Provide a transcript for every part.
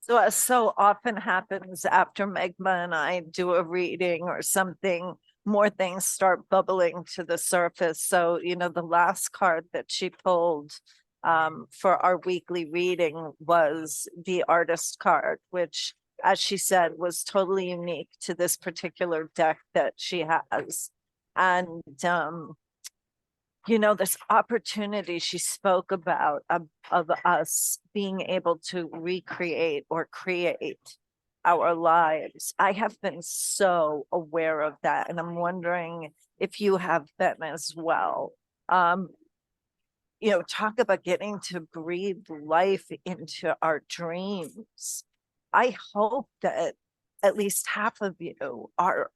So as so often happens after Meghma and I do a reading or something, more things start bubbling to the surface. So, the last card that she pulled for our weekly reading was the artist card, which, as she said, was totally unique to this particular deck that she has. And this opportunity she spoke about of us being able to recreate or create our lives. I have been so aware of that, and I'm wondering if you have been as well. Talk about getting to breathe life into our dreams. I hope that at least half of you are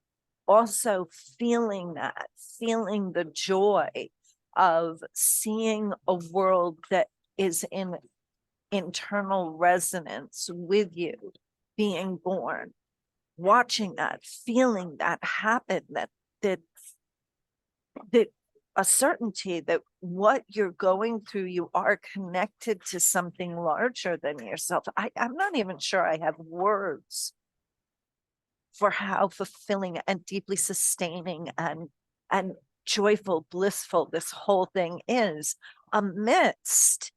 also feeling that, feeling the joy of seeing a world that is in internal resonance with you being born, watching that, feeling that happen, that a certainty that what you're going through, you are connected to something larger than yourself. I'm not even sure I have words for how fulfilling and deeply sustaining and joyful, blissful this whole thing is, amidst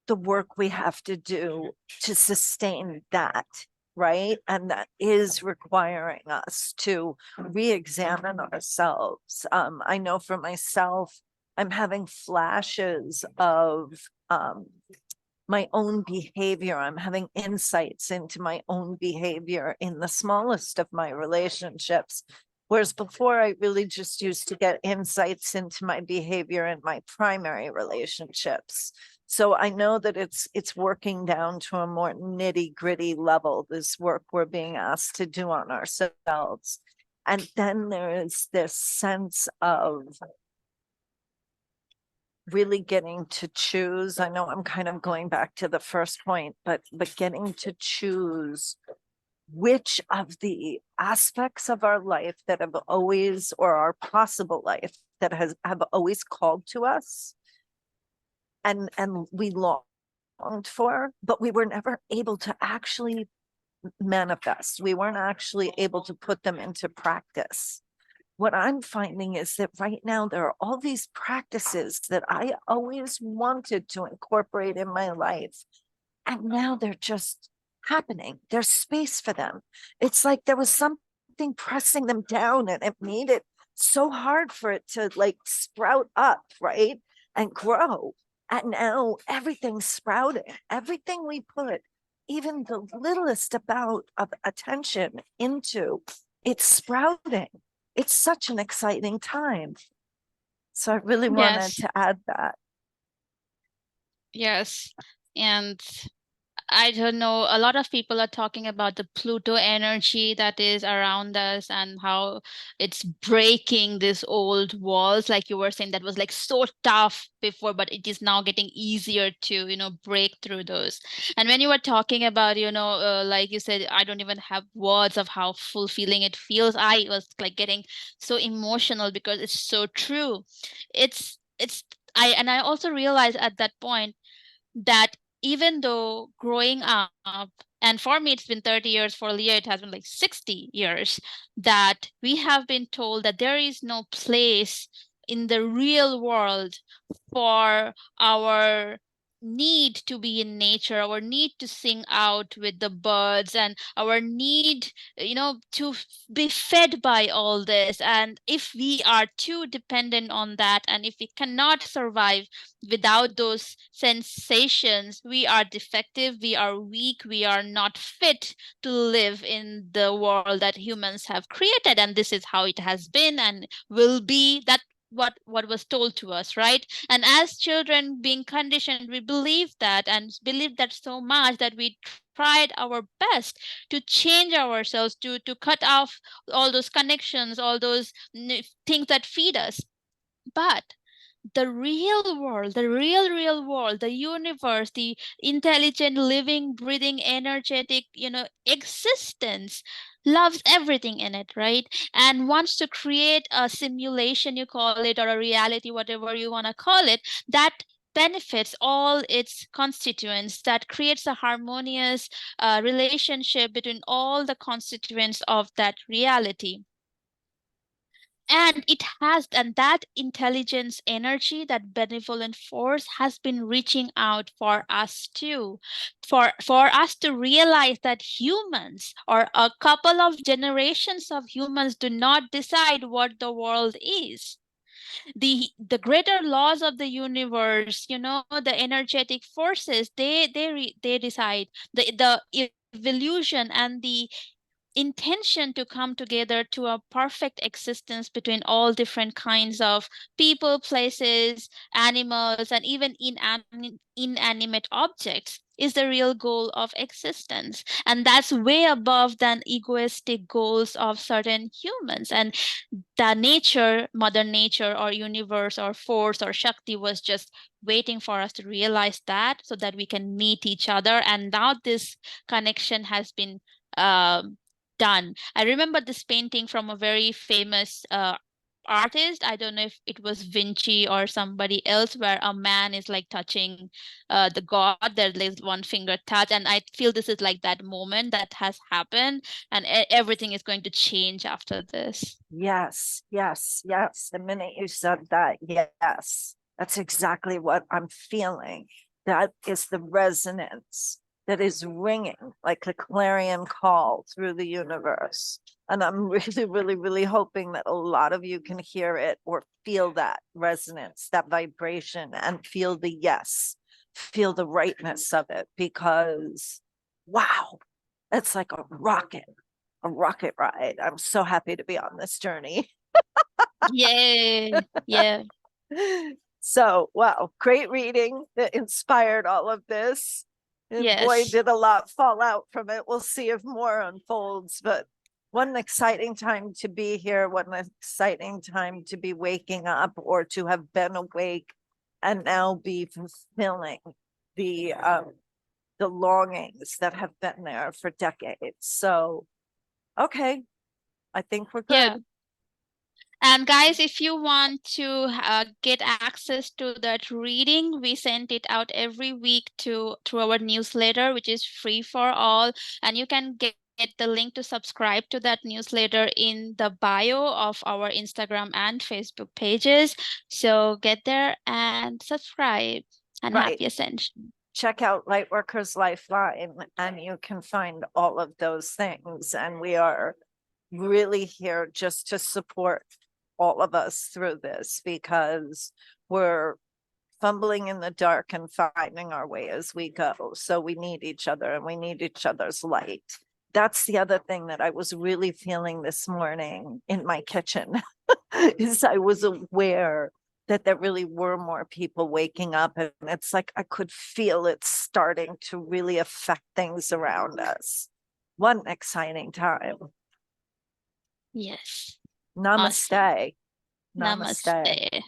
the work we have to do to sustain that, right? And that is requiring us to re-examine ourselves. I know for myself, I'm having flashes of my own behavior. I'm having insights into my own behavior in the smallest of my relationships. Whereas before, I really just used to get insights into my behavior in my primary relationships. So I know that it's working down to a more nitty gritty level, this work we're being asked to do on ourselves. And then there is this sense of really getting to choose. I know I'm kind of going back to the first point, but getting to choose which of the aspects of our life that have always, or our possible life that have always called to us and we longed for, but we were never able to actually manifest. We weren't actually able to put them into practice. What I'm finding is that right now there are all these practices that I always wanted to incorporate in my life. And now they're just happening. There's space for them. It's like there was something pressing them down and it made it so hard for it to like sprout up, right? And grow. And now everything's sprouting. Everything we put, even the littlest amount of attention into, it's sprouting. It's such an exciting time. So I really wanted Yes, to add that. yes. And I don't know, a lot of people are talking about the Pluto energy that is around us and how it's breaking these old walls, like you were saying, that was like so tough before, but it is now getting easier to, break through those. And when you were talking about, like you said, I don't even have words of how fulfilling it feels. I was like getting so emotional because it's so true. I also realized at that point that even though growing up, and for me it's been 30 years, for Lia it has been like 60 years, that we have been told that there is no place in the real world for our need to be in nature, our need to sing out with the birds, and our need, to be fed by all this. And if we are too dependent on that, and if we cannot survive without those sensations, we are defective, we are weak, we are not fit to live in the world that humans have created. And this is how it has been and will be. That what was told to us, right? And as children being conditioned, we believe that, and believe that so much that we tried our best to change ourselves, to cut off all those connections, all those things that feed us. But the real world, the real world, the universe, the intelligent, living, breathing, energetic, existence loves everything in it, right? And wants to create a simulation, you call it, or a reality, whatever you want to call it, that benefits all its constituents, that creates a harmonious relationship between all the constituents of that reality. And that intelligence energy, that benevolent force, has been reaching out for us too, for us to realize that humans, or a couple of generations of humans, do not decide what the world is. The greater laws of the universe, the energetic forces, they decide. The evolution and the intention to come together to a perfect existence between all different kinds of people, places, animals, and even inanimate objects is the real goal of existence. And that's way above than egoistic goals of certain humans. And the nature, Mother Nature, or universe, or force, or Shakti, was just waiting for us to realize that, so that we can meet each other. And now this connection has been done. I remember this painting from a very famous artist. I don't know if it was Vinci or somebody else, where a man is like touching the god. There is one finger touch, and I feel this is like that moment that has happened, and everything is going to change after this. Yes, yes, yes. The minute you said that, yes, that's exactly what I'm feeling. That is the resonance that is ringing like a clarion call through the universe. And I'm really, really, really hoping that a lot of you can hear it or feel that resonance, that vibration, and feel the yes, feel the rightness of it, because wow, it's like a rocket ride. I'm so happy to be on this journey. Yay. Yeah. So, wow, great reading that inspired all of this. And boy, Yes. did a lot fall out from it. We'll see if more unfolds, but what an exciting time to be here. What an exciting time to be waking up, or to have been awake and now be fulfilling the longings that have been there for decades. So, okay, I think we're Yeah. good. And guys, if you want to get access to that reading, we send it out every week through our newsletter, which is free for all. And you can get the link to subscribe to that newsletter in the bio of our Instagram and Facebook pages. So get there and subscribe, and Right. happy ascension. Check out Lightworkers Lifeline, and you can find all of those things. And we are really here just to support all of us through this, because we're fumbling in the dark and finding our way as we go. So we need each other, and we need each other's light. That's the other thing that I was really feeling this morning in my kitchen is I was aware that there really were more people waking up, and it's like I could feel it starting to really affect things around us. What an exciting time. Yes. Namaste. Awesome. Namaste. Namaste.